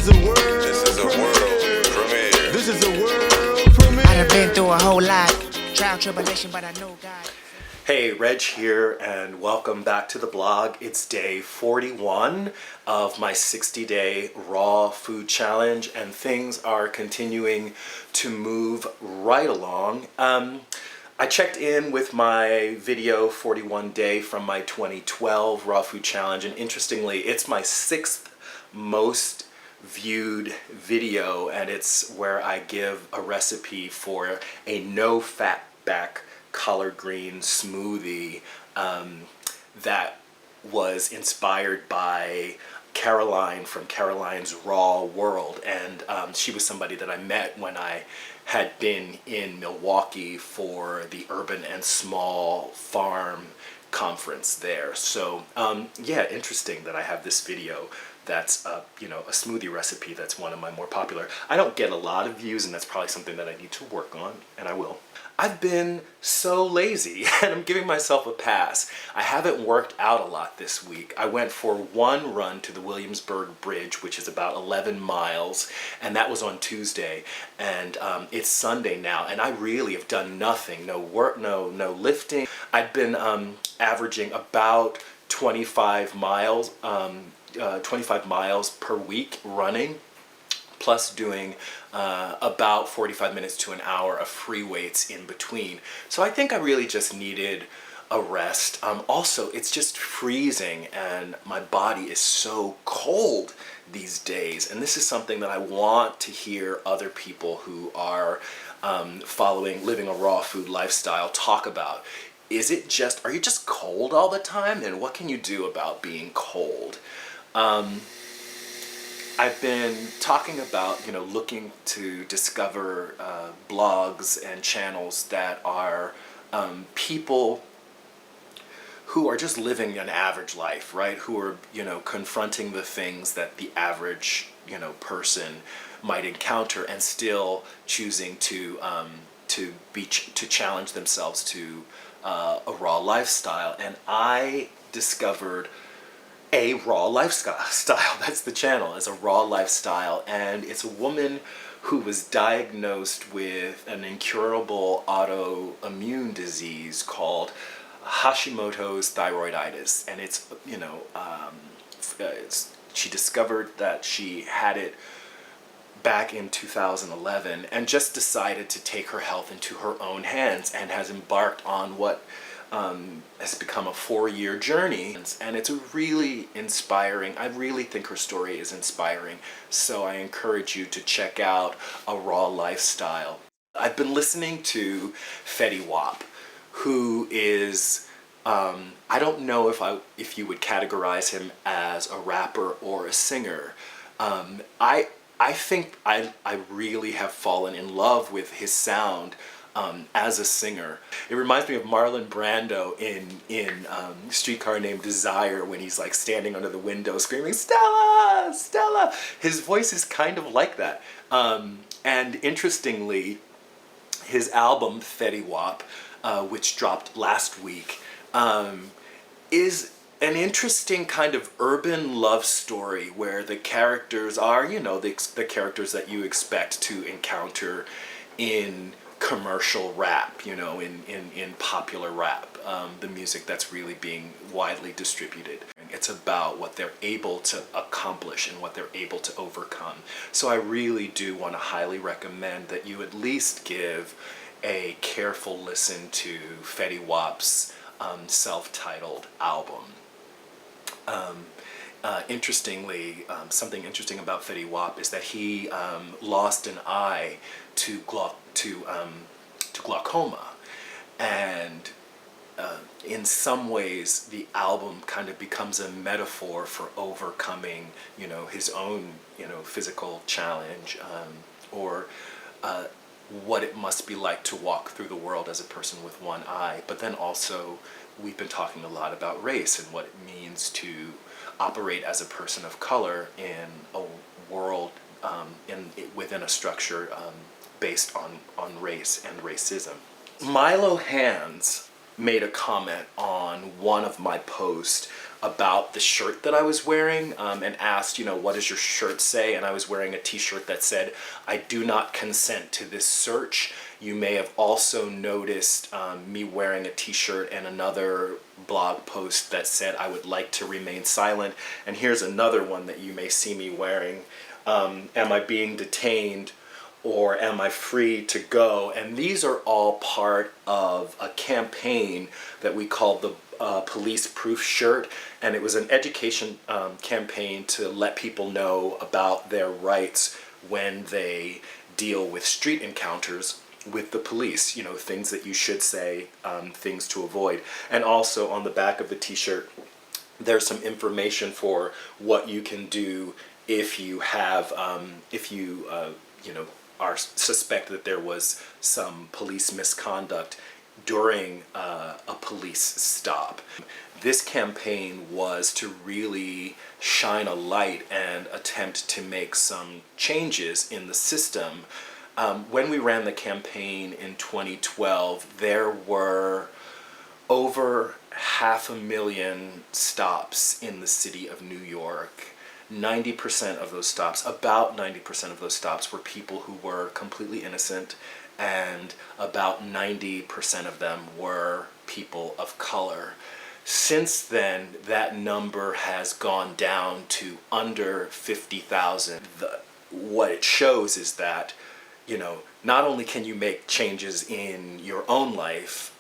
is a world. This is a world premiere. This is a world premiere. I done been through a whole lot, trial, tribulation, but I know God. Hey, Reg here, and welcome back to the blog. It's day 41 of my 60-day raw food challenge, and things are continuing to move right along. I checked in with my video 41 day from my 2012 raw food challenge, and interestingly, it's my 6th most viewed video, and it's where I give a recipe for a no-fat back collard green smoothie that was inspired by Caroline from Caroline's Raw World, and she was somebody that I met when I had been in Milwaukee for the Urban and Small Farm conference there. So yeah, interesting that I have this video that's a smoothie recipe that's one of my more popular. I don't get a lot of views, and that's probably something that I need to work on, and I will. I've been so lazy, and I'm giving myself a pass. I haven't worked out a lot this week. I went for one run to the Williamsburg Bridge, which is about 11 miles, and that was on Tuesday, and it's Sunday now, and I really have done nothing. No work, no lifting. I've been averaging about 25 miles per week running, plus doing about 45 minutes to an hour of free weights in between. So I think I really just needed a rest. Also, it's just freezing, and my body is so cold these days. And this is something that I want to hear other people who are living a raw food lifestyle talk about. Are you just cold all the time? And what can you do about being cold? I've been talking about, looking to discover blogs and channels that are people who are just living an average life, right? Who are, confronting the things that the average, person might encounter, and still choosing to challenge themselves to a raw lifestyle. And I discovered aRawLifestyle. That's the channel. It's aRawLifestyle, and it's a woman who was diagnosed with an incurable autoimmune disease called Hashimoto's thyroiditis, and she discovered that she had it back in 2011, and just decided to take her health into her own hands, and has embarked on what has become a 4-year journey, and it's really inspiring. I really think her story is inspiring, so I encourage you to check out aRawLifestyle. I've been listening to Fetty Wap, who is, I don't know if you would categorize him as a rapper or a singer. I think I really have fallen in love with his sound as a singer. It reminds me of Marlon Brando in Streetcar Named Desire, when he's like standing under the window screaming, "Stella! Stella!" His voice is kind of like that. And interestingly, his album, Fetty Wap, which dropped last week, is an interesting kind of urban love story where the characters are, the characters that you expect to encounter in commercial rap, in popular rap, the music that's really being widely distributed. It's about what they're able to accomplish and what they're able to overcome. So I really do want to highly recommend that you at least give a careful listen to Fetty Wap's self-titled album. Interestingly, something interesting about Fetty Wap is that he lost an eye to glaucoma, and in some ways the album kind of becomes a metaphor for overcoming his own physical challenge, or what it must be like to walk through the world as a person with one eye. But then also, we've been talking a lot about race and what it means to operate as a person of color in a world, within a structure based on race and racism. Milo Hands made a comment on one of my posts about the shirt that I was wearing, and asked, what does your shirt say? And I was wearing a t-shirt that said, "I do not consent to this search." You may have also noticed me wearing a t-shirt and another blog post that said, "I would like to remain silent." And here's another one that you may see me wearing. Am I being detained, or am I free to go? And these are all part of a campaign that we called the Police Proof shirt. And it was an education campaign to let people know about their rights when they deal with street encounters with the police, things that you should say, things to avoid. And also on the back of the t-shirt, there's some information for what you can do if you have, are suspect that there was some police misconduct during a police stop. This campaign was to really shine a light and attempt to make some changes in the system. When we ran the campaign in 2012, there were over 500,000 stops in the city of New York. 90% of those stops, about 90% of those stops, were people who were completely innocent, and about 90% of them were people of color. Since then, that number has gone down to under 50,000. What it shows is that, not only can you make changes in your own life,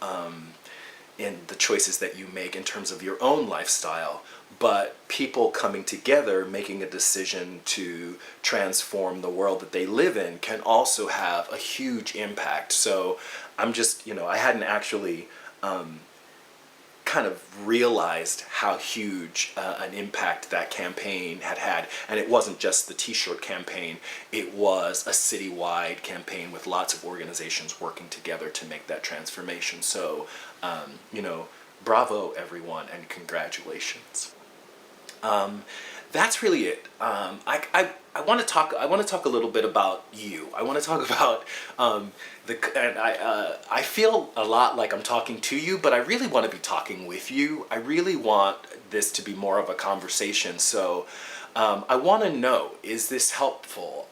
in the choices that you make in terms of your own lifestyle, but people coming together, making a decision to transform the world that they live in, can also have a huge impact. So I'm just, I hadn't actually kind of realized how huge an impact that campaign had. And it wasn't just the t-shirt campaign, it was a citywide campaign with lots of organizations working together to make that transformation. So, bravo everyone, and congratulations. That's really it. I want to talk a little bit about you. I want to talk about I feel a lot like I'm talking to you, but I really want to be talking with you. I really want this to be more of a conversation. So I want to know, is this helpful?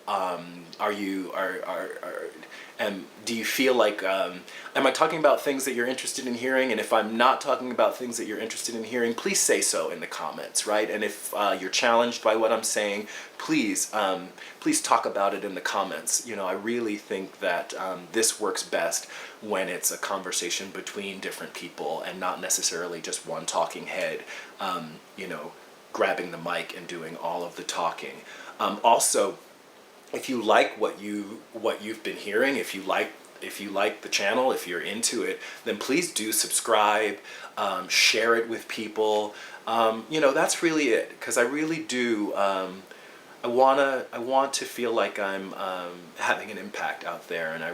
Do you feel like, am I talking about things that you're interested in hearing? And if I'm not talking about things that you're interested in hearing, please say so in the comments, right? And if you're challenged by what I'm saying, please talk about it in the comments. I really think that this works best when it's a conversation between different people and not necessarily just one talking head, grabbing the mic and doing all of the talking. Also, if you like what you've been hearing, if you like the channel, if you're into it, then please do subscribe, share it with people. That's really it, because I really do. I want to feel like I'm having an impact out there, and I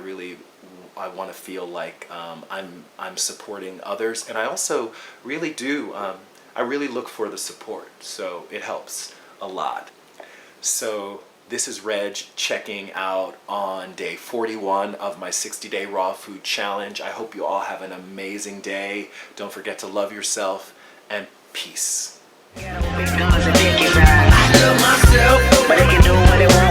want to feel like I'm supporting others, and I also really do. I really look for the support, so it helps a lot. So this is Reg checking out on day 41 of my 60-day raw food challenge. I hope you all have an amazing day. Don't forget to love yourself, and peace. I love myself, but they can do what they want.